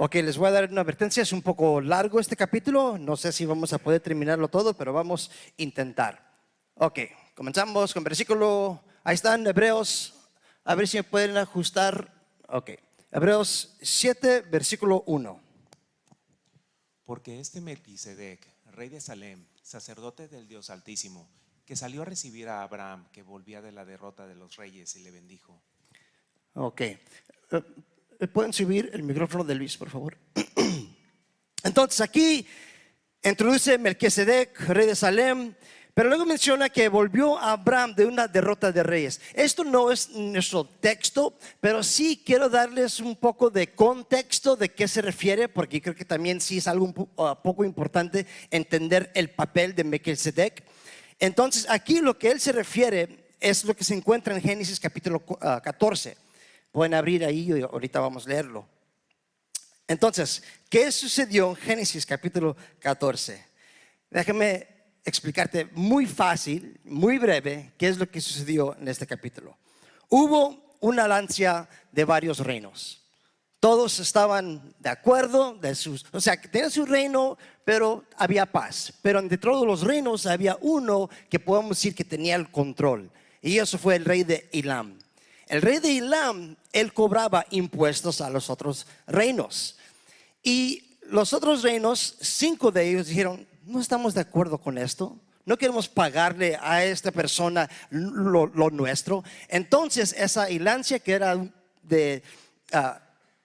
Ok, les voy a dar una advertencia, es un poco largo este capítulo, no sé si vamos a poder terminarlo todo, pero vamos a intentar. Ok, comenzamos con versículo, ahí están, Hebreos, a ver si me pueden ajustar. Ok, Hebreos 7, versículo 1. Porque este Melquisedec, rey de Salem, sacerdote del Dios Altísimo, que salió a recibir a Abraham, que volvía de la derrota de los reyes, y le bendijo. Ok, ¿pueden subir el micrófono de Luis, por favor? Entonces aquí introduce Melquisedec, rey de Salem, pero luego menciona que volvió a Abraham de una derrota de reyes. Esto no es nuestro texto, pero sí quiero darles un poco de contexto de qué se refiere, porque creo que también sí es algo poco importante entender el papel de Melquisedec. Entonces aquí lo que él se refiere es lo que se encuentra en Génesis capítulo 14. Pueden abrir ahí y ahorita vamos a leerlo. Entonces, ¿qué sucedió en Génesis capítulo 14? Déjame explicarte muy fácil, muy breve, qué es lo que sucedió en este capítulo. Hubo una alianza de varios reinos. Todos estaban de acuerdo, o sea, que tenían su reino, pero había paz. Pero entre todos los reinos había uno que podemos decir que tenía el control. Y eso fue el rey de Elam. El rey de Elam, él cobraba impuestos a los otros reinos. Y los otros reinos, 5 de ellos dijeron, no estamos de acuerdo con esto. No queremos pagarle a esta persona lo nuestro. Entonces esa alianza que era de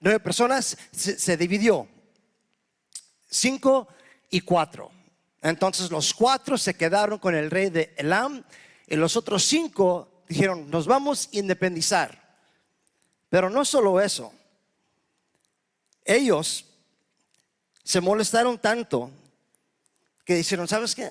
9 personas se dividió 5 y 4. Entonces los 4 se quedaron con el rey de Elam y los otros 5 dijeron, nos vamos a independizar. Pero no solo eso, ellos se molestaron tanto que dijeron, ¿sabes qué?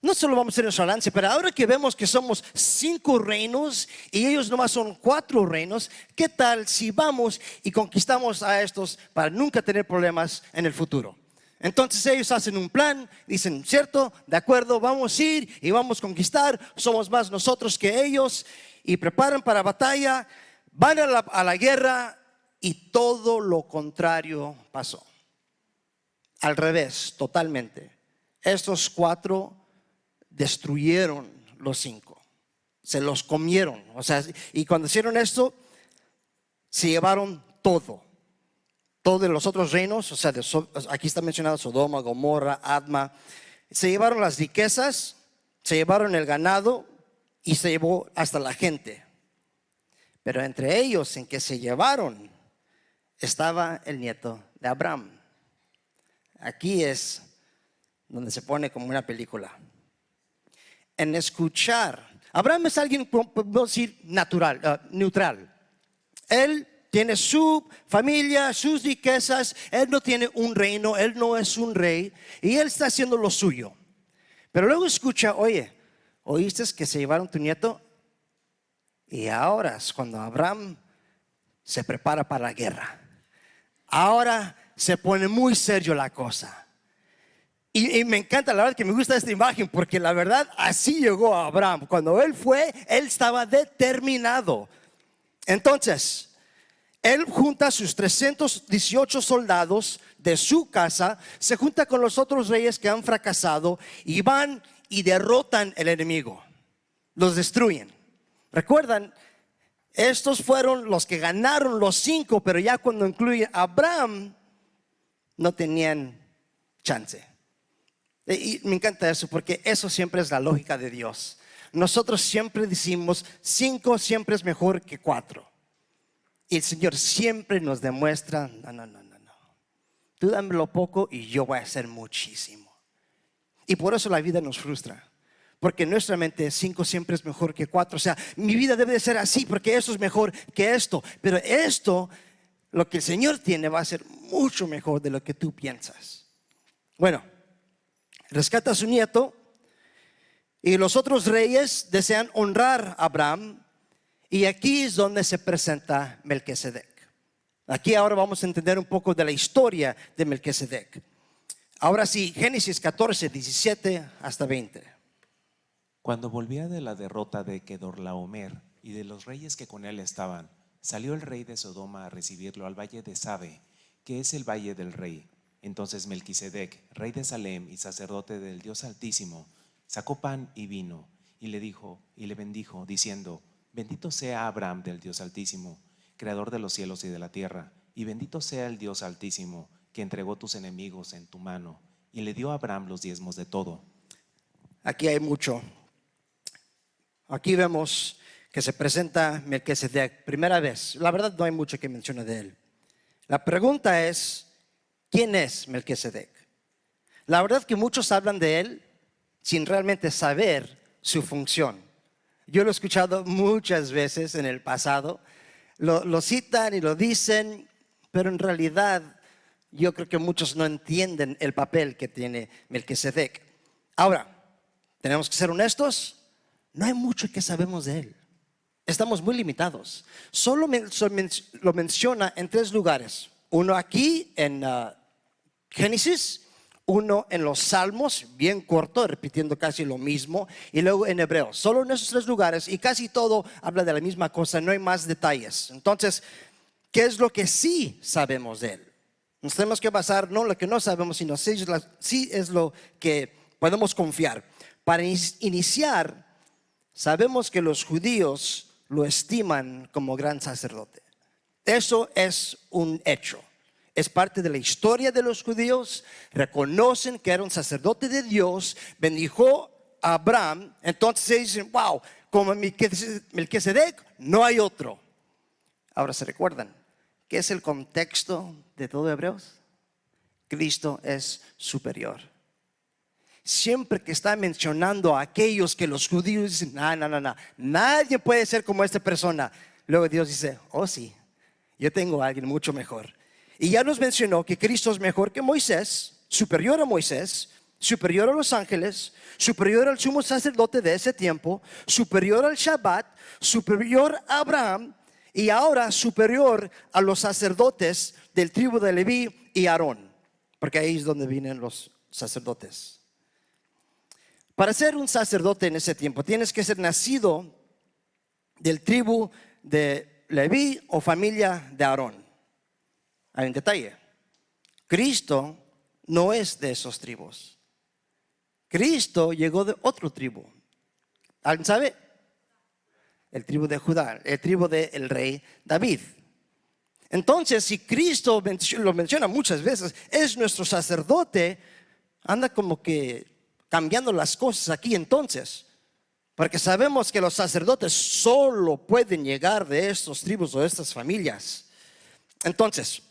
No solo vamos a hacer nuestra alianza, pero ahora que vemos que somos 5 reinos y ellos nomás son 4 reinos, ¿qué tal si vamos y conquistamos a estos para nunca tener problemas en el futuro? Entonces ellos hacen un plan, dicen, cierto, de acuerdo, vamos a ir y vamos a conquistar, somos más nosotros que ellos, y preparan para batalla, van a la guerra y todo lo contrario pasó. Al revés, totalmente. Estos 4 destruyeron los 5, se los comieron. O sea, y cuando hicieron esto, se llevaron todo. Todos los otros reinos, o sea, aquí está mencionado Sodoma, Gomorra, Adma. Se llevaron las riquezas, se llevaron el ganado y se llevó hasta la gente. Pero entre ellos, en que se llevaron, estaba el nieto de Abraham. Aquí es donde se pone como una película. En escuchar, Abraham es alguien, podemos decir, neutral. Él tiene su familia, sus riquezas. Él no tiene un reino, él no es un rey, y él está haciendo lo suyo. Pero luego escucha, oye, ¿oíste que se llevaron tu nieto? Y ahora es cuando Abraham se prepara para la guerra. Ahora se pone muy serio la cosa. Y me encanta, la verdad que me gusta esta imagen, porque la verdad así llegó a Abraham. Cuando él fue, él estaba determinado. Entonces, él junta a sus 318 soldados de su casa, se junta con los otros reyes que han fracasado y van y derrotan el enemigo. Los destruyen. Recuerdan, estos fueron los que ganaron los 5, pero ya cuando incluye a Abraham, no tenían chance. Y me encanta eso, porque eso siempre es la lógica de Dios. Nosotros siempre decimos 5 siempre es mejor que 4. Y el Señor siempre nos demuestra, no. Tú dame lo poco y yo voy a hacer muchísimo. Y por eso la vida nos frustra. Porque en nuestra mente 5 siempre es mejor que 4. O sea, mi vida debe de ser así porque eso es mejor que esto. Pero esto, lo que el Señor tiene, va a ser mucho mejor de lo que tú piensas. Bueno, rescata a su nieto y los otros reyes desean honrar a Abraham, y aquí es donde se presenta Melquisedec. Aquí ahora vamos a entender un poco de la historia de Melquisedec. Ahora sí, Génesis 14, 17 hasta 20. Cuando volvía de la derrota de Kedorlaomer y de los reyes que con él estaban, salió el rey de Sodoma a recibirlo al valle de Sabe, que es el valle del rey. Entonces Melquisedec, rey de Salem y sacerdote del Dios Altísimo, sacó pan y vino y le dijo y le bendijo, diciendo: Bendito sea Abraham del Dios Altísimo, creador de los cielos y de la tierra, y bendito sea el Dios Altísimo, que entregó tus enemigos en tu mano, y le dio a Abraham los diezmos de todo. Aquí hay mucho. Aquí vemos que se presenta Melquisedec, primera vez. La verdad no hay mucho que menciona de él. La pregunta es, ¿quién es Melquisedec? La verdad que muchos hablan de él sin realmente saber su función. Yo lo he escuchado muchas veces en el pasado. Lo citan y lo dicen, pero en realidad yo creo que muchos no entienden el papel que tiene Melquisedec. Ahora, tenemos que ser honestos, no hay mucho que sabemos de él. Estamos muy limitados. Solo lo menciona en 3 lugares. Uno aquí en Génesis, uno en los Salmos, bien corto, repitiendo casi lo mismo, y luego en Hebreos. Solo en esos 3 lugares, y casi todo habla de la misma cosa, no hay más detalles. Entonces, ¿qué es lo que sí sabemos de él? Nos tenemos que basar no en lo que no sabemos, sino sí es lo que podemos confiar. Para iniciar, sabemos que los judíos lo estiman como gran sacerdote. Eso es un hecho. Es parte de la historia de los judíos. Reconocen que era un sacerdote de Dios, bendijo a Abraham. Entonces dicen: wow, como Melquisedec no hay otro. Ahora, ¿se recuerdan qué es el contexto de todo Hebreos? Cristo es superior. Siempre que está mencionando a aquellos que los judíos dicen: no, nadie puede ser como esta persona, luego Dios dice: oh sí, yo tengo a alguien mucho mejor. Y ya nos mencionó que Cristo es mejor que Moisés, superior a Moisés, superior a los ángeles, superior al sumo sacerdote de ese tiempo, superior al Shabbat, superior a Abraham, y ahora superior a los sacerdotes del tribu de Leví y Aarón, porque ahí es donde vienen los sacerdotes. Para ser un sacerdote en ese tiempo tienes que ser nacido del tribu de Leví o familia de Aarón. Hay un detalle: Cristo no es de esos tribus. Cristo llegó de otro tribu. ¿Alguien sabe? El tribu de Judá, el tribu del rey David. Entonces, si Cristo lo menciona muchas veces, es nuestro sacerdote, anda como que cambiando las cosas aquí entonces, porque sabemos que los sacerdotes solo pueden llegar de estos tribus o de estas familias. Entonces,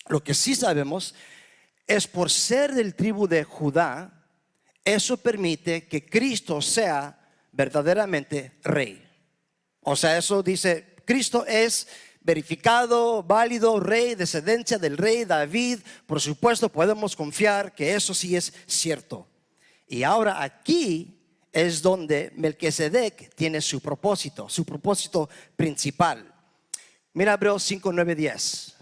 lo que sí sabemos es, por ser del tribu de Judá, eso permite que Cristo sea verdaderamente rey. O sea, eso dice: Cristo es verificado, válido, rey, descendencia del rey David. Por supuesto, podemos confiar que eso sí es cierto. Y ahora aquí es donde Melquisedec tiene su propósito principal. Mira Hebreos 5, 9, 10.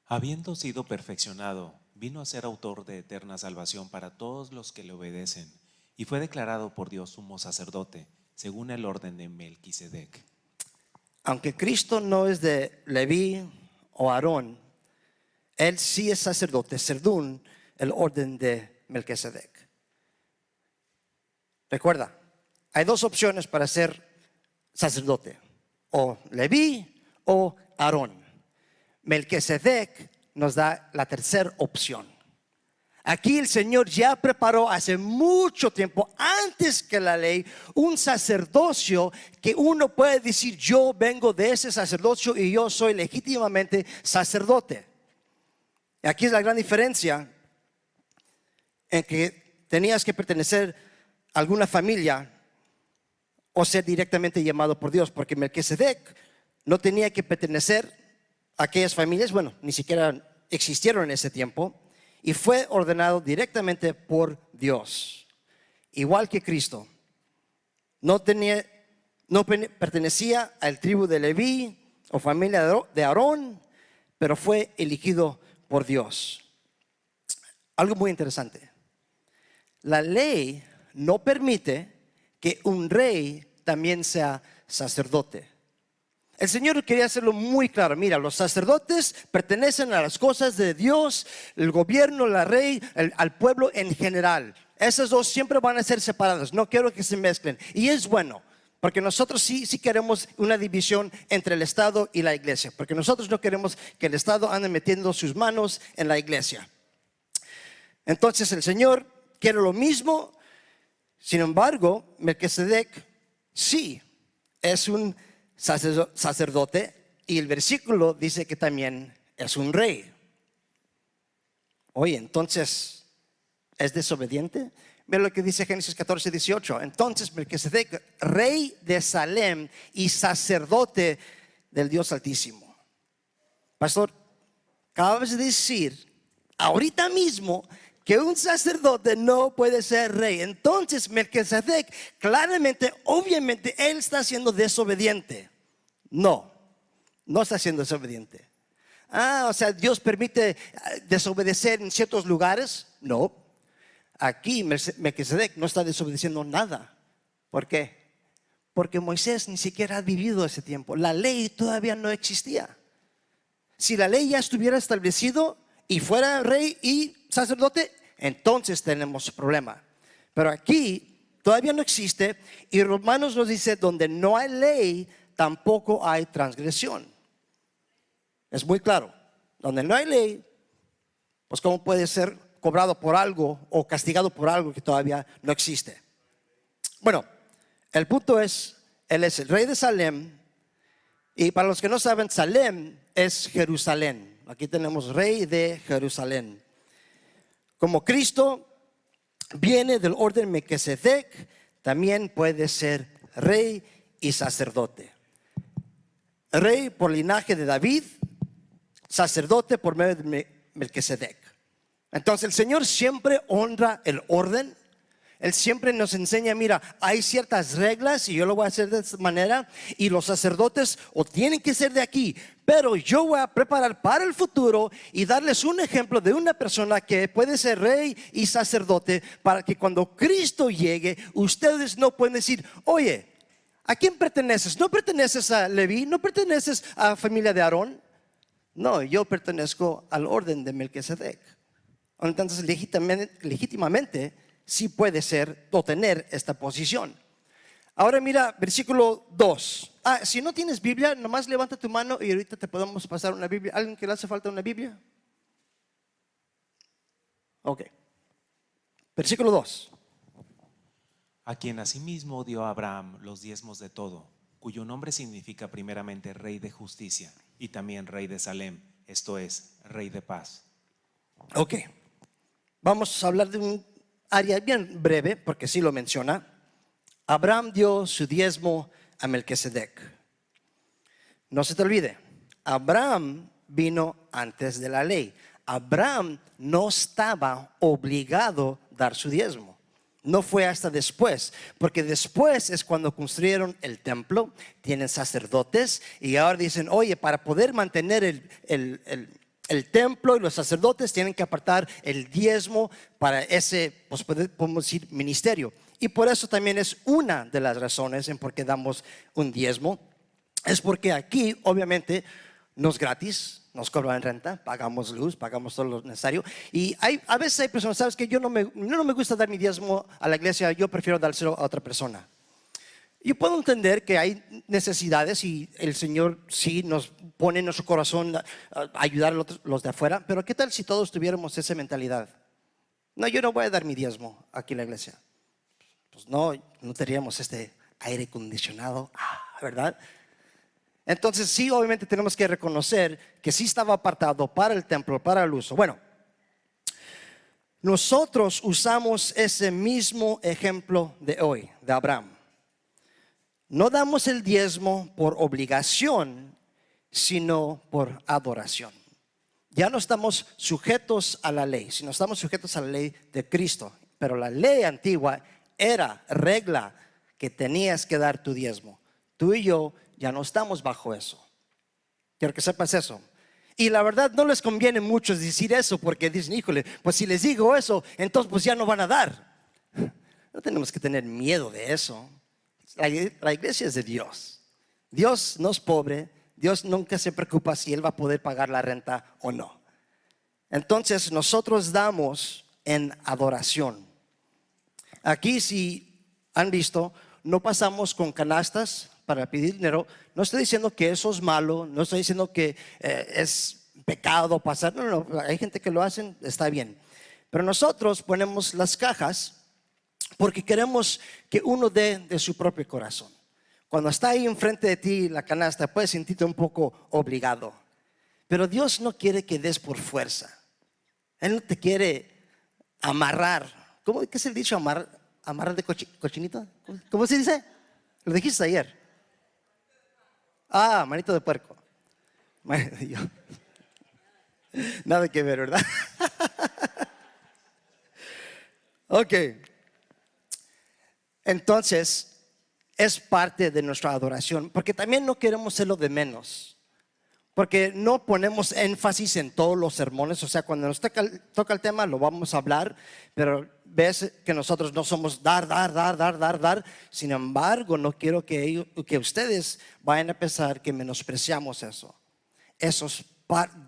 Habiendo sido perfeccionado, vino a ser autor de eterna salvación para todos los que le obedecen, y fue declarado por Dios sumo sacerdote, según el orden de Melquisedec. Aunque Cristo no es de Leví o Aarón, él sí es sacerdote según el orden de Melquisedec. Recuerda, hay 2 opciones para ser sacerdote: o Leví o Aarón. Melquisedec nos da la tercera opción. Aquí el Señor ya preparó hace mucho tiempo, antes que la ley, un sacerdocio que uno puede decir: yo vengo de ese sacerdocio y yo soy legítimamente sacerdote. Aquí es la gran diferencia en que tenías que pertenecer a alguna familia o ser directamente llamado por Dios, porque Melquisedec no tenía que pertenecer a aquellas familias, bueno, ni siquiera existieron en ese tiempo, y fue ordenado directamente por Dios. Igual que Cristo, no pertenecía al tribu de Leví o familia de Aarón, pero fue elegido por Dios. Algo muy interesante: la ley no permite que un rey también sea sacerdote. El Señor quería hacerlo muy claro. Mira, los sacerdotes pertenecen a las cosas de Dios, el gobierno, la rey, al pueblo en general. Esas dos siempre van a ser separadas. No quiero que se mezclen. Y es bueno, porque nosotros sí queremos una división entre el Estado y la iglesia. Porque nosotros no queremos que el Estado ande metiendo sus manos en la iglesia. Entonces el Señor quiere lo mismo. Sin embargo, Melquisedec sí es un sacerdote, y el versículo dice que también es un rey. Oye, entonces, ¿es desobediente? Mira lo que dice Génesis 14:18. Entonces Melquisedec, rey de Salem y sacerdote del Dios Altísimo. Pastor, acabas de decir ahorita mismo que un sacerdote no puede ser rey. Entonces Melquisedec claramente, obviamente, él está siendo desobediente. No está siendo desobediente. O sea, Dios permite desobedecer en ciertos lugares. No, aquí Melquisedec no está desobedeciendo nada. ¿Por qué? Porque Moisés ni siquiera ha vivido ese tiempo. La ley todavía no existía. Si la ley ya estuviera establecido y fuera rey y sacerdote, entonces tenemos problema. Pero aquí todavía no existe, y Romanos nos dice: donde no hay ley, tampoco hay transgresión. Es muy claro. Donde no hay ley, pues ¿cómo puede ser cobrado por algo o castigado por algo que todavía no existe? Bueno, el punto es, él es el rey de Salem. Y para los que no saben, Salem es Jerusalén. Aquí tenemos rey de Jerusalén. Como Cristo viene del orden Melquisedec, también puede ser rey y sacerdote. Rey por linaje de David, sacerdote por medio de Melquisedec. Entonces el Señor siempre honra el orden. Él siempre nos enseña: mira, hay ciertas reglas y yo lo voy a hacer de esta manera, y los sacerdotes o tienen que ser de aquí, pero yo voy a preparar para el futuro y darles un ejemplo de una persona que puede ser rey y sacerdote, para que cuando Cristo llegue, ustedes no pueden decir: oye, ¿a quién perteneces? ¿No perteneces a Leví? ¿No perteneces a la familia de Aarón? No, yo pertenezco al orden de Melquisedec. Entonces legítimamente sí puede ser o tener esta posición. Ahora mira versículo 2. Si no tienes Biblia, nomás levanta tu mano y ahorita te podemos pasar una Biblia. ¿Alguien que le hace falta una Biblia? Ok. Versículo 2. A quien asimismo dio a Abraham los diezmos de todo, cuyo nombre significa primeramente rey de justicia y también rey de Salem, esto es, rey de paz. Ok. Vamos a hablar de un área bien breve, porque sí lo menciona. Abraham dio su diezmo a Melquisedec. No se te olvide, Abraham vino antes de la ley. Abraham no estaba obligado a dar su diezmo. No fue hasta después, porque después es cuando construyeron el templo, tienen sacerdotes, y ahora dicen: oye, para poder mantener el templo y los sacerdotes tienen que apartar el diezmo para ese, pues podemos decir, ministerio. Y por eso también es una de las razones en por qué damos un diezmo. Es porque aquí obviamente no es gratis, nos cobran renta, pagamos luz, pagamos todo lo necesario. Y a veces hay personas: sabes que yo no me gusta dar mi diezmo a la iglesia, yo prefiero dárselo a otra persona. Yo puedo entender que hay necesidades y el Señor sí nos pone en nuestro corazón a ayudar a los de afuera, pero ¿qué tal si todos tuviéramos esa mentalidad? No, yo no voy a dar mi diezmo aquí en la iglesia. Pues no tendríamos este aire acondicionado, ¿verdad? Entonces sí, obviamente tenemos que reconocer que sí estaba apartado para el templo, para el uso. Bueno, nosotros usamos ese mismo ejemplo de hoy, de Abraham. No damos el diezmo por obligación, sino por adoración. Ya no estamos sujetos a la ley, sino estamos sujetos a la ley de Cristo. Pero la ley antigua era regla que tenías que dar tu diezmo. Tú y yo ya no estamos bajo eso. Quiero que sepas eso. Y la verdad no les conviene mucho decir eso, porque dicen: híjole, pues si les digo eso, entonces pues ya no van a dar. No tenemos que tener miedo de eso. La iglesia es de Dios. Dios no es pobre. Dios nunca se preocupa si Él va a poder pagar la renta o no. Entonces nosotros damos en adoración. Aquí, si han visto, no pasamos con canastas para pedir dinero. No estoy diciendo que eso es malo, no estoy diciendo que es pecado pasar. No, hay gente que lo hacen, está bien. Pero nosotros ponemos las cajas porque queremos que uno dé de su propio corazón. Cuando está ahí enfrente de ti la canasta, puedes sentirte un poco obligado. Pero Dios no quiere que des por fuerza. Él no te quiere amarrar. ¿Qué es el dicho? Amarrar de cochinito. ¿Cómo se dice? Lo dijiste ayer. Manito de puerco. Nada que ver, ¿verdad? Ok. Entonces, es parte de nuestra adoración, porque también no queremos ser lo de menos. Porque no ponemos énfasis en todos los sermones. O sea, cuando nos toca el tema lo vamos a hablar, pero ves que nosotros no somos dar. Sin embargo, no quiero que ustedes vayan a pensar que menospreciamos eso. Eso es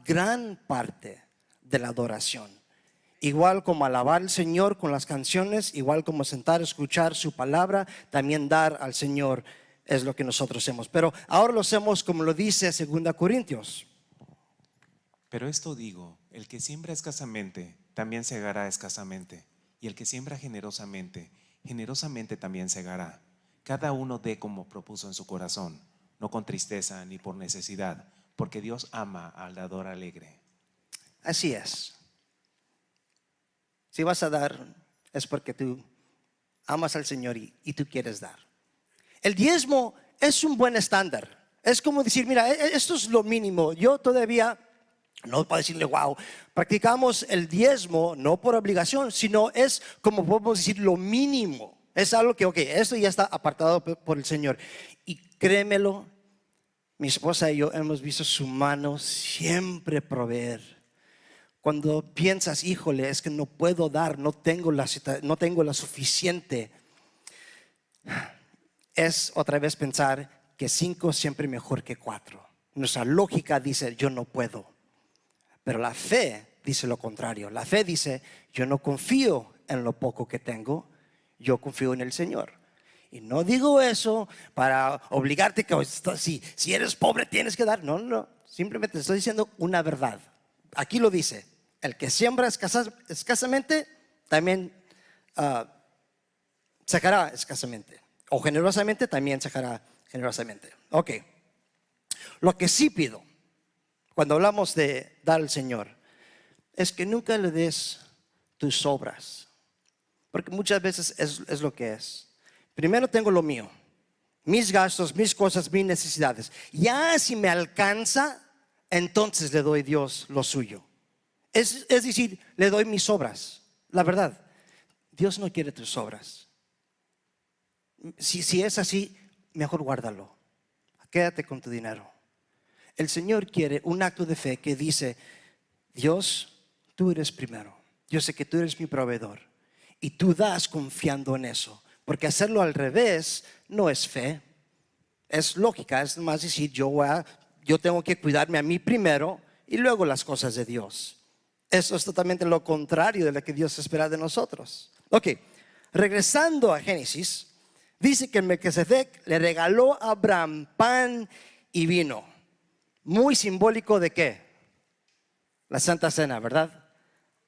gran parte de la adoración. Igual como alabar al Señor con las canciones, igual como sentar a escuchar su palabra, también dar al Señor es lo que nosotros hacemos. Pero ahora lo hacemos como lo dice 2 Corintios. Pero esto digo, el que siembra escasamente, también segará escasamente. Y el que siembra generosamente, generosamente también segará. Cada uno dé como propuso en su corazón, no con tristeza ni por necesidad, porque Dios ama al dador alegre. Así es. Si vas a dar, es porque tú amas al Señor y tú quieres dar. El diezmo es un buen estándar. Es como decir, mira, esto es lo mínimo. Yo todavía, no para decirle, wow, practicamos el diezmo no por obligación, sino es como podemos decir lo mínimo. Es algo que, esto ya está apartado por el Señor. Y créemelo, mi esposa y yo hemos visto su mano siempre proveer. Cuando piensas, híjole, es que no puedo dar, no tengo la suficiente, es otra vez pensar que 5 es siempre mejor que 4. Nuestra lógica dice, yo no puedo. Pero la fe dice lo contrario. La fe dice, yo no confío en lo poco que tengo, yo confío en el Señor. Y no digo eso para obligarte que si eres pobre tienes que dar. No, simplemente estoy diciendo una verdad. Aquí lo dice, el que siembra escasamente también sacará escasamente, o generosamente también sacará generosamente. Ok, lo que sí pido cuando hablamos de dar al Señor es que nunca le des tus obras, porque muchas veces es lo que es. Primero tengo lo mío, mis gastos, mis cosas, mis necesidades. Ya si me alcanza, entonces le doy a Dios lo suyo. Es decir, le doy mis obras. La verdad, Dios no quiere tus obras. Si es así, mejor guárdalo. Quédate con tu dinero. El Señor quiere un acto de fe que dice, Dios, tú eres primero. Yo sé que tú eres mi proveedor. Y tú das confiando en eso. Porque hacerlo al revés no es fe. Es lógica, es más decir, yo tengo que cuidarme a mí primero y luego las cosas de Dios. Eso es totalmente lo contrario de lo que Dios espera de nosotros. Ok, regresando a Génesis, dice que Melquisedec le regaló a Abraham pan y vino. Muy simbólico de ¿qué? La Santa Cena, ¿verdad?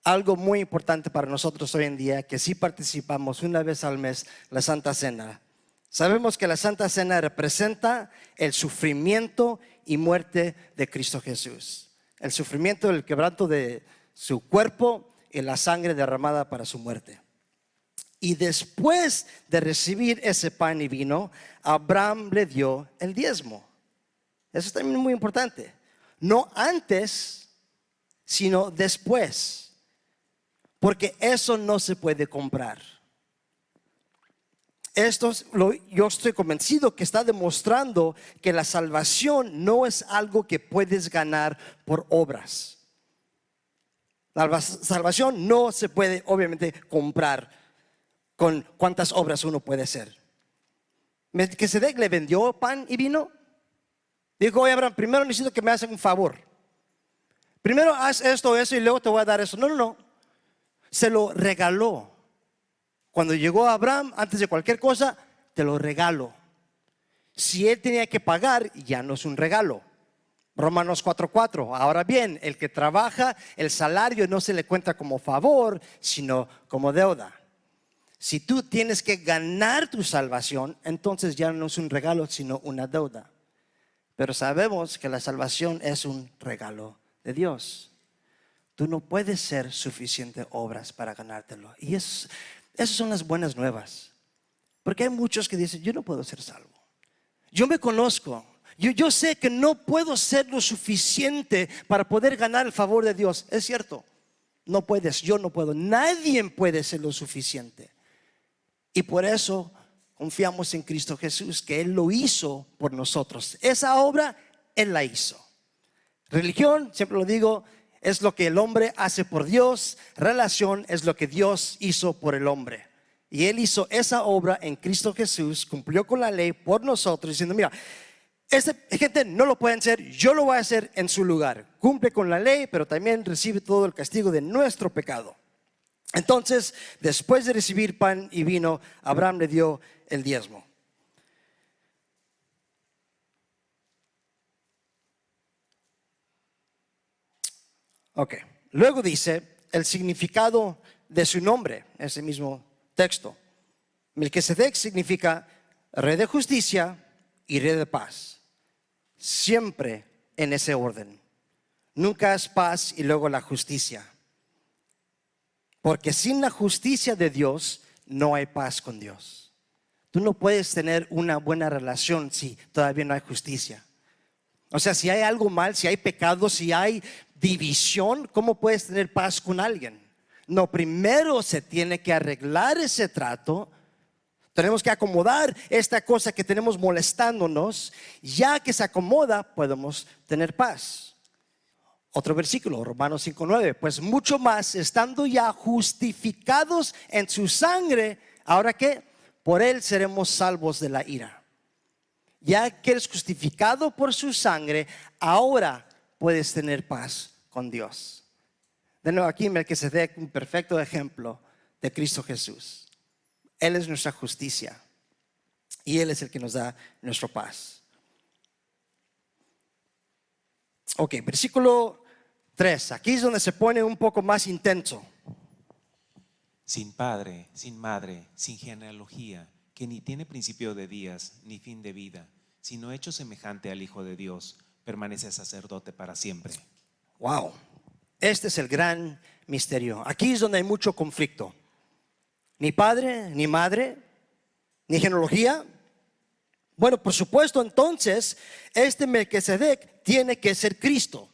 Algo muy importante para nosotros hoy en día, que sí participamos una vez al mes, la Santa Cena. Sabemos que la Santa Cena representa el sufrimiento y muerte de Cristo Jesús. El sufrimiento, el quebranto de su cuerpo y la sangre derramada para su muerte. Y después de recibir ese pan y vino, Abraham le dio el diezmo. Eso es también muy importante. No antes, sino después. Porque eso no se puede comprar. Yo estoy convencido que está demostrando que la salvación no es algo que puedes ganar por obras. La salvación no se puede obviamente comprar con cuántas obras uno puede hacer. Melquisedec le vendió pan y vino. Dijo, oye Abraham, primero necesito que me hagan un favor. Primero haz esto, eso y luego te voy a dar eso. No, no, no. Se lo regaló. Cuando llegó Abraham, antes de cualquier cosa, te lo regalo. Si él tenía que pagar, ya no es un regalo. Romanos 4:4. Ahora bien, el que trabaja, el salario no se le cuenta como favor, sino como deuda. Si tú tienes que ganar tu salvación, entonces ya no es un regalo, sino una deuda. Pero sabemos que la salvación es un regalo de Dios. Tú no puedes ser suficiente obras para ganártelo. Y esas son las buenas nuevas. Porque hay muchos que dicen, yo no puedo ser salvo. Yo me conozco. Yo sé que no puedo ser lo suficiente para poder ganar el favor de Dios. Es cierto, no puedes, yo no puedo. Nadie puede ser lo suficiente. Y por eso confiamos en Cristo Jesús, que Él lo hizo por nosotros. Esa obra Él la hizo. Religión, siempre lo digo, es lo que el hombre hace por Dios. Relación es lo que Dios hizo por el hombre. Y Él hizo esa obra en Cristo Jesús, cumplió con la ley por nosotros, diciendo, mira, esta gente no lo pueden hacer, yo lo voy a hacer en su lugar. Cumple con la ley, pero también recibe todo el castigo de nuestro pecado. Entonces, después de recibir pan y vino, Abraham le dio el diezmo. Ok, luego dice el significado de su nombre, ese mismo texto. Melquisedec significa rey de justicia y rey de paz. Siempre en ese orden. Nunca es paz y luego la justicia. Porque sin la justicia de Dios no hay paz con Dios. Tú no puedes tener una buena relación si todavía no hay justicia. O sea, si hay algo mal, si hay pecado, si hay división, ¿cómo puedes tener paz con alguien? No, primero se tiene que arreglar ese trato. Tenemos que acomodar esta cosa que tenemos molestándonos. Ya que se acomoda, podemos tener paz. Otro versículo, Romanos 5:9. Pues mucho más, estando ya justificados en su sangre, ¿ahora qué? Por él seremos salvos de la ira. Ya que eres justificado por su sangre, ahora puedes tener paz con Dios. De nuevo aquí Melquisedec, un perfecto ejemplo de Cristo Jesús. Él es nuestra justicia y Él es el que nos da nuestra paz. Ok, versículo 3. Aquí es donde se pone un poco más intenso. Sin padre, sin madre, sin genealogía, que ni tiene principio de días ni fin de vida, sino hecho semejante al Hijo de Dios, permanece sacerdote para siempre. Wow, este es el gran misterio. Aquí es donde hay mucho conflicto. Ni padre, ni madre, ni genealogía. Bueno, por supuesto, entonces, este Melquisedec tiene que ser Cristo.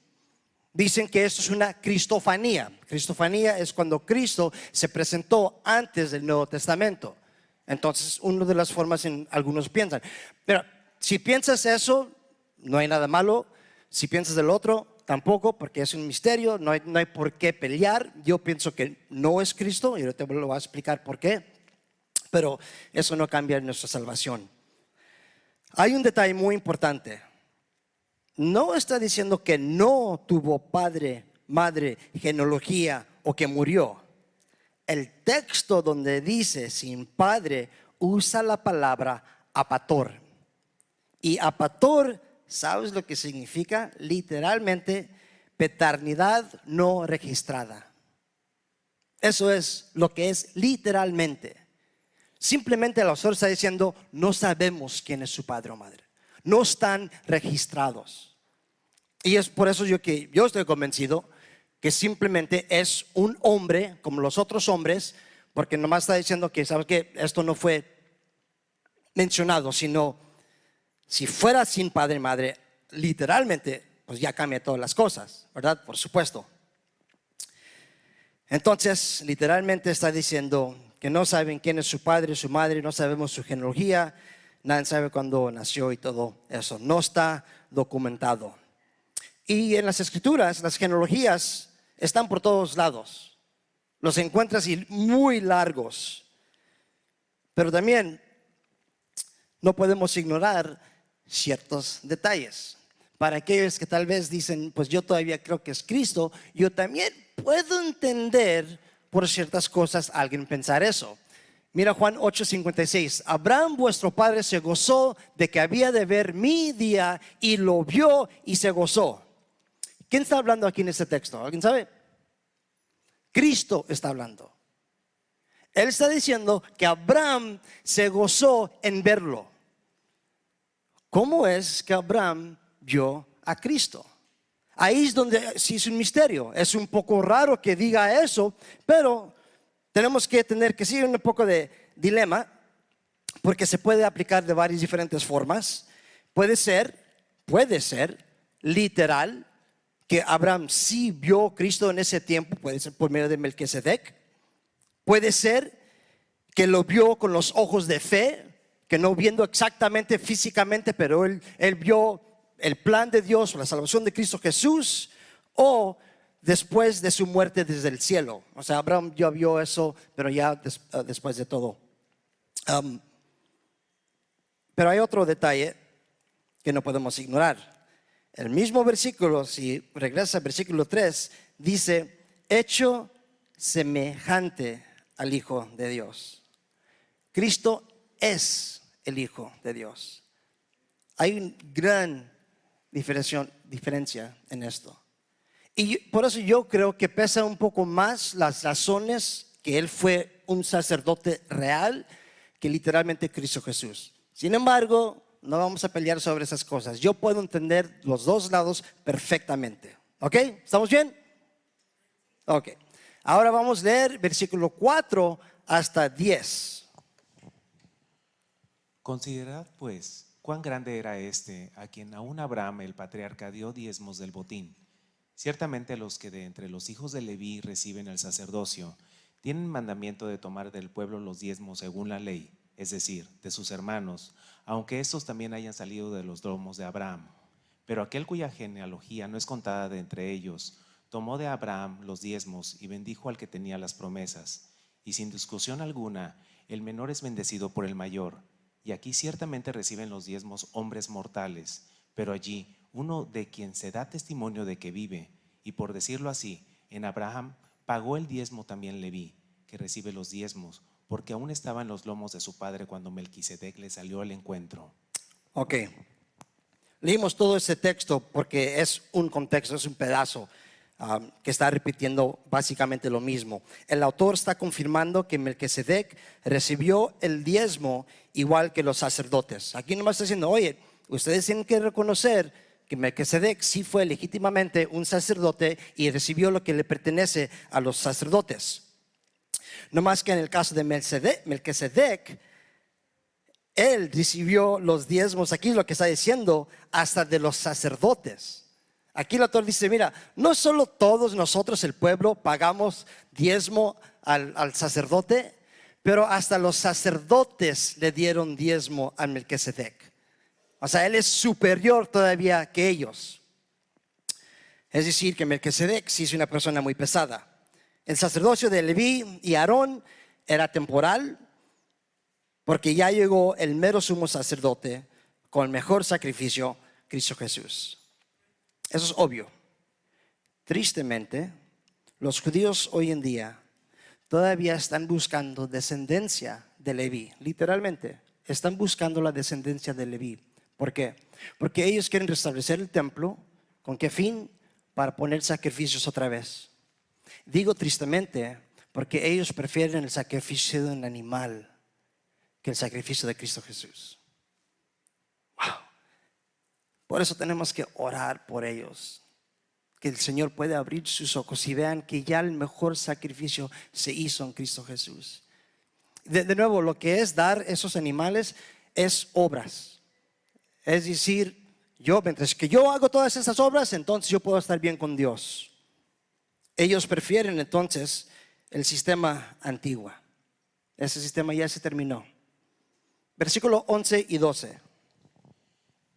Dicen que esto es una cristofanía. Cristofanía es cuando Cristo se presentó antes del Nuevo Testamento. Entonces, una de las formas en algunos piensan. Pero si piensas eso, no hay nada malo. Si piensas del otro, tampoco, porque es un misterio, no hay por qué pelear. Yo pienso que no es Cristo y ahorita te lo voy a explicar por qué. Pero eso no cambia nuestra salvación. Hay un detalle muy importante. No está diciendo que no tuvo padre, madre, genealogía o que murió. El texto donde dice sin padre usa la palabra apator. Y apator, ¿sabes lo que significa? Literalmente, paternidad no registrada. Eso es lo que es literalmente. Simplemente el autor está diciendo, no sabemos quién es su padre o madre. No están registrados. Y es por eso yo estoy convencido que simplemente es un hombre como los otros hombres, porque nomás está diciendo que, ¿sabes qué? Esto no fue mencionado, sino si fuera sin padre y madre, literalmente, pues ya cambia todas las cosas, ¿verdad? Por supuesto. Entonces, literalmente está diciendo que no saben quién es su padre, su madre, no sabemos su genealogía, nadie sabe cuándo nació y todo eso. No está documentado. Y en las escrituras, las genealogías están por todos lados. Los encuentras muy largos. Pero también no podemos ignorar ciertos detalles. para aquellos que tal vez dicen, pues yo todavía creo que es Cristo, yo también puedo entender por ciertas cosas a alguien pensar eso. Mira Juan 8:56. Abraham vuestro padre se gozó de que había de ver mi día y lo vio y se gozó. ¿Quién está hablando aquí en este texto? ¿Alguien sabe? Cristo está hablando. Él está diciendo que Abraham se gozó en verlo. ¿Cómo es que Abraham vio a Cristo? Ahí es donde sí es un misterio. Es un poco raro que diga eso, pero tenemos que tener que sí un poco de dilema, porque se puede aplicar de varias diferentes formas. Puede ser literal, que Abraham sí vio a Cristo en ese tiempo, puede ser por medio de Melquisedec. Puede ser que lo vio con los ojos de fe, que no viendo exactamente físicamente, pero él vio el plan de Dios o la salvación de Cristo Jesús, o después de su muerte desde el cielo. O sea, Abraham ya vio eso, pero ya después de todo. Pero hay otro detalle que no podemos ignorar. El mismo versículo, si regresa al versículo 3, dice, hecho semejante al Hijo de Dios. Cristo es el Hijo de Dios. Hay una gran diferencia en esto. Y por eso yo creo que pesa un poco más las razones que Él fue un sacerdote real que literalmente Cristo Jesús. Sin embargo, no vamos a pelear sobre esas cosas. Yo puedo entender los dos lados perfectamente. ¿Ok? ¿Estamos bien? Ok. Ahora vamos a leer versículo 4 hasta 10. Considerad pues cuán grande era este a quien aún Abraham el patriarca dio diezmos del botín. Ciertamente los que de entre los hijos de Leví reciben el sacerdocio tienen mandamiento de tomar del pueblo los diezmos según la ley, es decir, de sus hermanos, aunque estos también hayan salido de los lomos de Abraham. Pero aquel cuya genealogía no es contada de entre ellos, tomó de Abraham los diezmos y bendijo al que tenía las promesas. Y sin discusión alguna, el menor es bendecido por el mayor. Y aquí ciertamente reciben los diezmos hombres mortales, pero allí uno de quien se da testimonio de que vive, y por decirlo así, en Abraham pagó el diezmo también Leví, que recibe los diezmos, porque aún estaba en los lomos de su padre cuando Melquisedec le salió al encuentro. Ok. Leímos todo ese texto porque es un contexto, es un pedazo que está repitiendo básicamente lo mismo. El autor está confirmando que Melquisedec recibió el diezmo igual que los sacerdotes. Aquí nomás está diciendo, oye, ustedes tienen que reconocer que Melquisedec sí fue legítimamente un sacerdote y recibió lo que le pertenece a los sacerdotes. No más que en el caso de Melquisedec, él recibió los diezmos, aquí lo que está diciendo, hasta de los sacerdotes. Aquí el autor dice, mira, no solo todos nosotros, el pueblo, pagamos diezmo al sacerdote, pero hasta los sacerdotes le dieron diezmo a Melquisedec. O sea, él es superior todavía que ellos. Es decir, que Melquisedec sí es una persona muy pesada. El sacerdocio de Leví y Aarón era temporal, porque ya llegó el mero sumo sacerdote con el mejor sacrificio, Cristo Jesús. Eso es obvio. Tristemente, los judíos hoy en día todavía están buscando descendencia de Leví. Literalmente, están buscando la descendencia de Leví. ¿Por qué? Porque ellos quieren restablecer el templo. ¿Con qué fin? Para poner sacrificios otra vez. Digo tristemente porque ellos prefieren el sacrificio de un animal que el sacrificio de Cristo Jesús. Wow. Por eso tenemos que orar por ellos, que el Señor pueda abrir sus ojos y vean que ya el mejor sacrificio se hizo en Cristo Jesús. De nuevo, lo que es dar esos animales es obras. Es decir, mientras que yo hago todas esas obras, entonces yo puedo estar bien con Dios. Ellos prefieren entonces el sistema antiguo. Ese sistema ya se terminó. Versículo 11 y 12.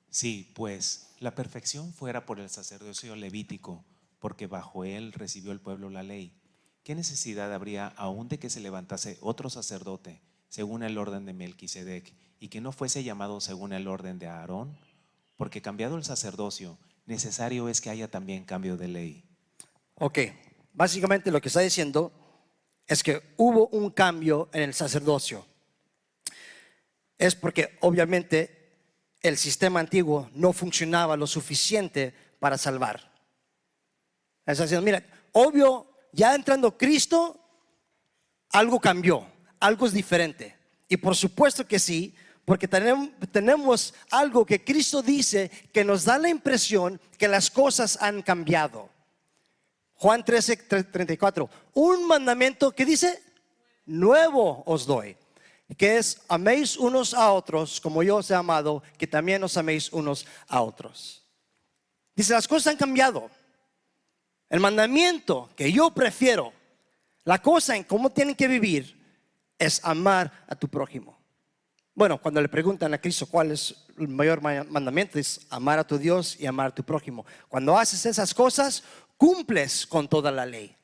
Sí, pues la perfección fuera por el sacerdocio levítico, porque bajo él recibió el pueblo la ley. ¿Qué necesidad habría aún de que se levantase otro sacerdote según el orden de Melquisedec y que no fuese llamado según el orden de Aarón? Porque cambiado el sacerdocio, necesario es que haya también cambio de ley. Ok, básicamente lo que está diciendo es que hubo un cambio en el sacerdocio. Es porque obviamente el sistema antiguo no funcionaba lo suficiente para salvar. Está diciendo, mira, obvio, ya entrando Cristo, algo cambió, algo es diferente. Y por supuesto que sí, porque tenemos algo que Cristo dice que nos da la impresión que las cosas han cambiado. Juan 13:34, un mandamiento que dice, nuevo os doy, que es améis unos a otros como yo os he amado, que también os améis unos a otros. Dice, las cosas han cambiado. El mandamiento que yo prefiero, la cosa en cómo tienen que vivir, es amar a tu prójimo. Bueno, cuando le preguntan a Cristo cuál es el mayor mandamiento, es amar a tu Dios y amar a tu prójimo. Cuando haces esas cosas, cumples con toda la ley.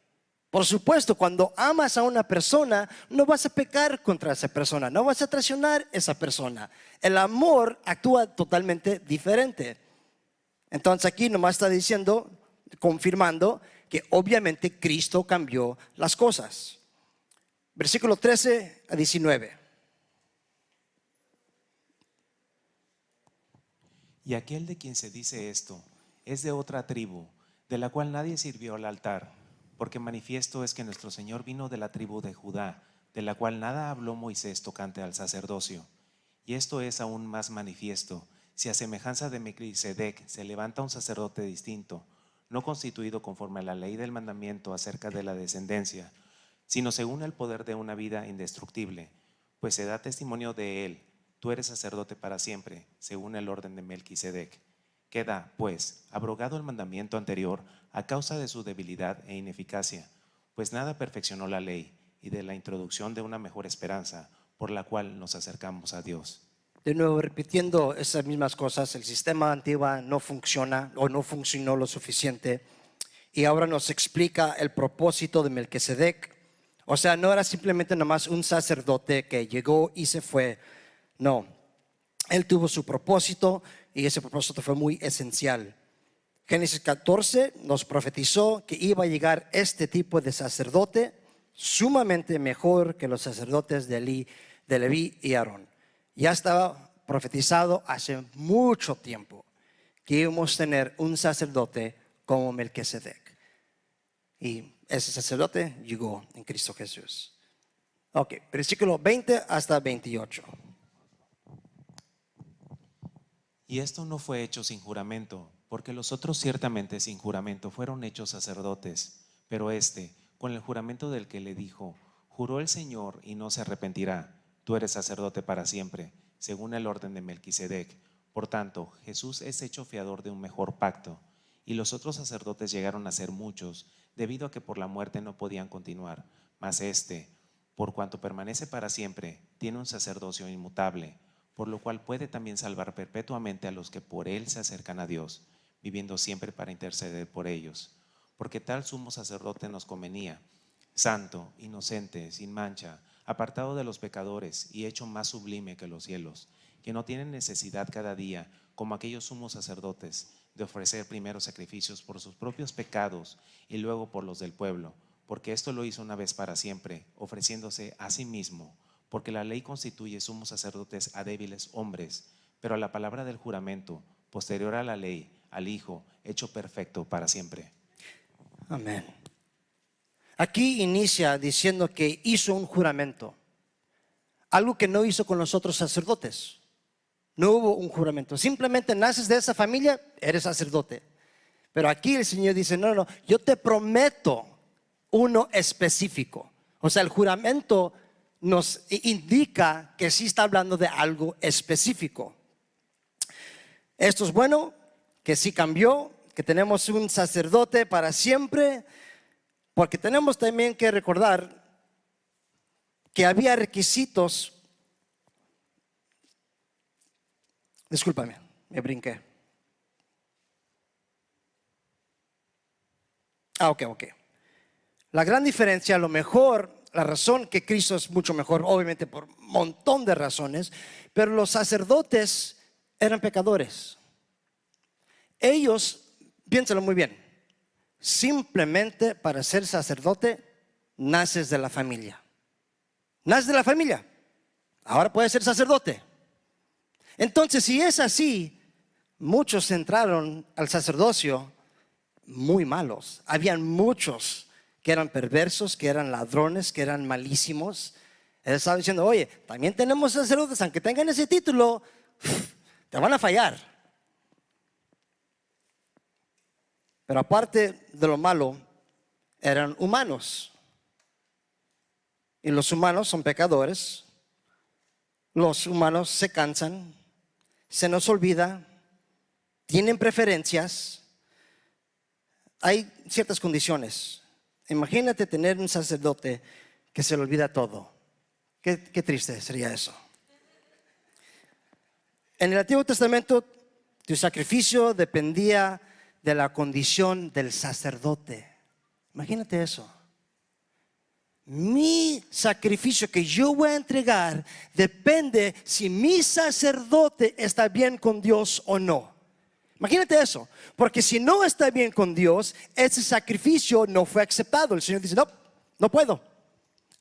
Por supuesto, cuando amas a una persona, no vas a pecar contra esa persona, no vas a traicionar a esa persona. El amor actúa totalmente diferente. Entonces aquí nomás está diciendo, confirmando que obviamente Cristo cambió las cosas. Versículo 13 a 19. Y aquel de quien se dice esto es de otra tribu, de la cual nadie sirvió al altar, porque manifiesto es que nuestro Señor vino de la tribu de Judá, de la cual nada habló Moisés tocante al sacerdocio. Y esto es aún más manifiesto, si a semejanza de Melquisedec se levanta un sacerdote distinto, no constituido conforme a la ley del mandamiento acerca de la descendencia, sino según el poder de una vida indestructible, pues se da testimonio de él. Tú eres sacerdote para siempre, según el orden de Melquisedec. Queda, pues, abrogado el mandamiento anterior a causa de su debilidad e ineficacia, pues nada perfeccionó la ley, y de la introducción de una mejor esperanza, por la cual nos acercamos a Dios. De nuevo, repitiendo esas mismas cosas, el sistema antiguo no funciona o no funcionó lo suficiente. Y ahora nos explica el propósito de Melquisedec. O sea, no era simplemente nomás un sacerdote que llegó y se fue. No, él tuvo su propósito y ese propósito fue muy esencial. Génesis 14 nos profetizó que iba a llegar este tipo de sacerdote sumamente mejor que los sacerdotes de Leví y Aarón. Ya estaba profetizado hace mucho tiempo que íbamos a tener un sacerdote como Melquisedec. Y ese sacerdote llegó en Cristo Jesús. Ok, versículo 20 hasta 28. Y esto no fue hecho sin juramento, porque los otros ciertamente sin juramento fueron hechos sacerdotes, pero este, con el juramento del que le dijo, juró el Señor y no se arrepentirá, tú eres sacerdote para siempre, según el orden de Melquisedec. Por tanto, Jesús es hecho fiador de un mejor pacto, y los otros sacerdotes llegaron a ser muchos, debido a que por la muerte no podían continuar, mas este, por cuanto permanece para siempre, tiene un sacerdocio inmutable, por lo cual puede también salvar perpetuamente a los que por él se acercan a Dios, viviendo siempre para interceder por ellos. Porque tal sumo sacerdote nos convenía, santo, inocente, sin mancha, apartado de los pecadores y hecho más sublime que los cielos, que no tiene necesidad cada día, como aquellos sumos sacerdotes, de ofrecer primero sacrificios por sus propios pecados y luego por los del pueblo, porque esto lo hizo una vez para siempre, ofreciéndose a sí mismo. Porque la ley constituye sumos sacerdotes a débiles hombres, pero a la palabra del juramento, posterior a la ley, al Hijo, hecho perfecto para siempre. Amén. Aquí inicia diciendo que hizo un juramento, algo que no hizo con los otros sacerdotes. No hubo un juramento, simplemente naces de esa familia, eres sacerdote. Pero aquí el Señor dice, no, yo te prometo uno específico. O sea, el juramento nos indica que sí está hablando de algo específico. Esto es bueno, que sí cambió, que tenemos un sacerdote para siempre, porque tenemos también que recordar que había requisitos. Discúlpame, me brinqué. Ok. La gran diferencia, a lo mejor, la razón que Cristo es mucho mejor, obviamente por un montón de razones, pero los sacerdotes eran pecadores. Ellos piénsalo muy bien. Simplemente para ser sacerdote, naces de la familia. Naces de la familia. Ahora puedes ser sacerdote. Entonces, si es así, muchos entraron al sacerdocio muy malos. Habían muchos que eran perversos, que eran ladrones, que eran malísimos. Él estaba diciendo, oye, también tenemos sacerdotes, aunque tengan ese título, te van a fallar. Pero aparte de lo malo, eran humanos. Y los humanos son pecadores. Los humanos se cansan, se nos olvida, tienen preferencias. Hay ciertas condiciones. Imagínate tener un sacerdote que se le olvida todo. Qué triste sería eso. En el Antiguo Testamento, tu sacrificio dependía de la condición del sacerdote. Imagínate eso. Mi sacrificio que yo voy a entregar depende si mi sacerdote está bien con Dios o no. Imagínate eso, porque si no está bien con Dios, ese sacrificio no fue aceptado. El Señor dice, no, no puedo,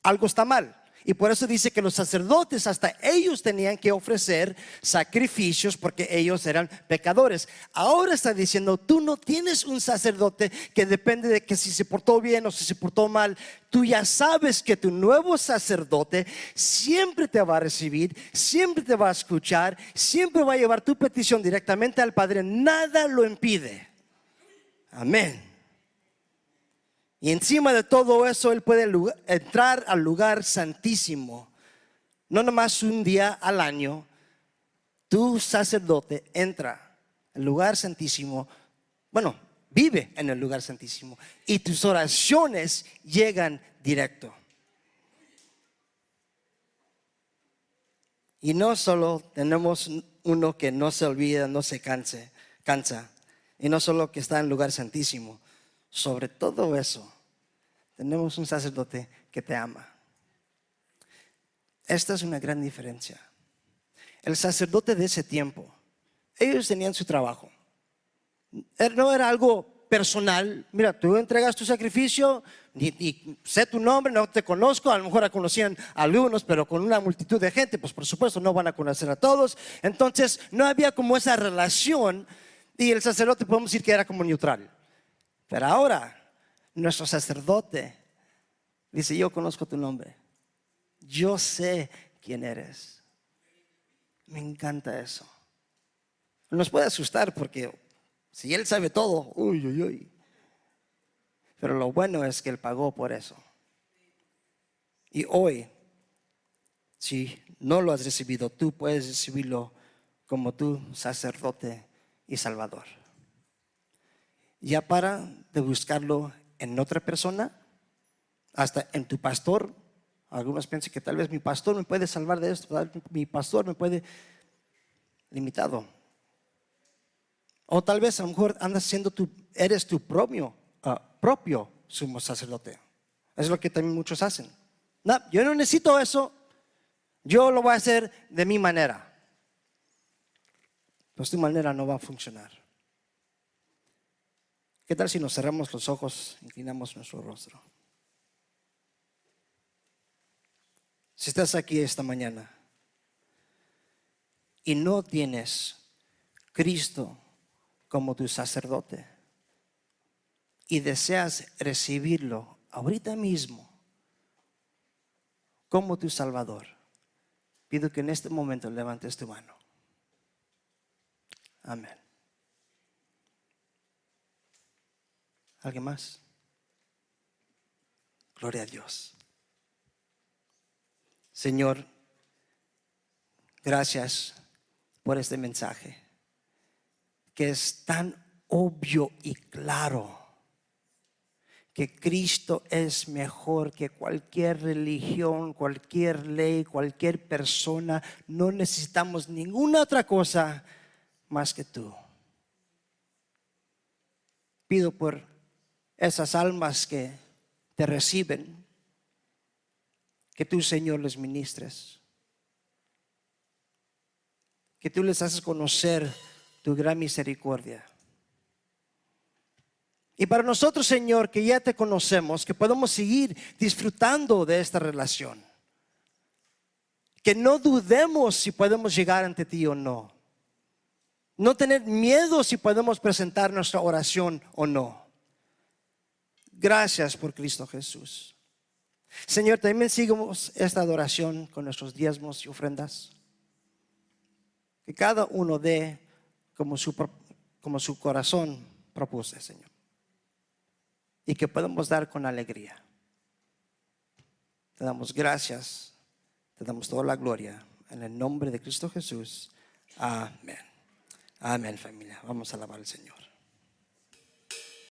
algo está mal. Y por eso dice que los sacerdotes, hasta ellos tenían que ofrecer sacrificios porque ellos eran pecadores. Ahora está diciendo, tú no tienes un sacerdote que depende de que si se portó bien o si se portó mal. Tú ya sabes que tu nuevo sacerdote siempre te va a recibir, siempre te va a escuchar, siempre va a llevar tu petición directamente al Padre. Nada lo impide. Amén. Y encima de todo eso, Él puede entrar al lugar santísimo. No nomás un día al año. Tu sacerdote entra al lugar santísimo. Bueno, vive en el lugar santísimo. Y tus oraciones llegan directo. Y no solo tenemos uno que no se olvida, no se cansa. Y no solo que está en el lugar santísimo. Sobre todo eso, tenemos un sacerdote que te ama. Esta es una gran diferencia. El sacerdote de ese tiempo, ellos tenían su trabajo. No era algo personal. Mira, tú entregas tu sacrificio y sé tu nombre, no te conozco. A lo mejor conocían a algunos, pero con una multitud de gente, pues por supuesto no van a conocer a todos. Entonces no había como esa relación. Y el sacerdote podemos decir que era como neutral. Pero ahora, nuestro sacerdote dice, yo conozco tu nombre. Yo sé quién eres. Me encanta eso. Nos puede asustar porque si Él sabe todo, uy, uy, uy. Pero lo bueno es que Él pagó por eso. Y hoy, si no lo has recibido, tú puedes recibirlo como tu sacerdote y salvador. Ya para de buscarlo en otra persona, hasta en tu pastor. Algunos piensan que tal vez mi pastor me puede salvar de esto, mi pastor me puede limitado. O tal vez a lo mejor andas siendo eres tu propio sumo sacerdote. Es lo que también muchos hacen. No, yo no necesito eso, yo lo voy a hacer de mi manera. Pues tu manera no va a funcionar. ¿Qué tal si nos cerramos los ojos, inclinamos nuestro rostro? Si estás aquí esta mañana y no tienes Cristo como tu sacerdote y deseas recibirlo ahorita mismo como tu Salvador, pido que en este momento levantes tu mano. Amén. ¿Alguien más? Gloria a Dios. Señor, gracias por este mensaje que es tan obvio y claro que Cristo es mejor que cualquier religión, cualquier ley, cualquier persona. No necesitamos ninguna otra cosa más que tú. Pido por esas almas que te reciben, que tú, Señor, les ministres, que tú les haces conocer tu gran misericordia. Y para nosotros, Señor, que ya te conocemos, que podemos seguir disfrutando de esta relación. Que no dudemos si podemos llegar ante ti o no. No tener miedo si podemos presentar nuestra oración o no. Gracias por Cristo Jesús. Señor, también sigamos esta adoración con nuestros diezmos y ofrendas. Que cada uno dé como su corazón propuso, Señor. Y que podamos dar con alegría. Te damos gracias. Te damos toda la gloria. En el nombre de Cristo Jesús. Amén. Amén, familia. Vamos a alabar al Señor.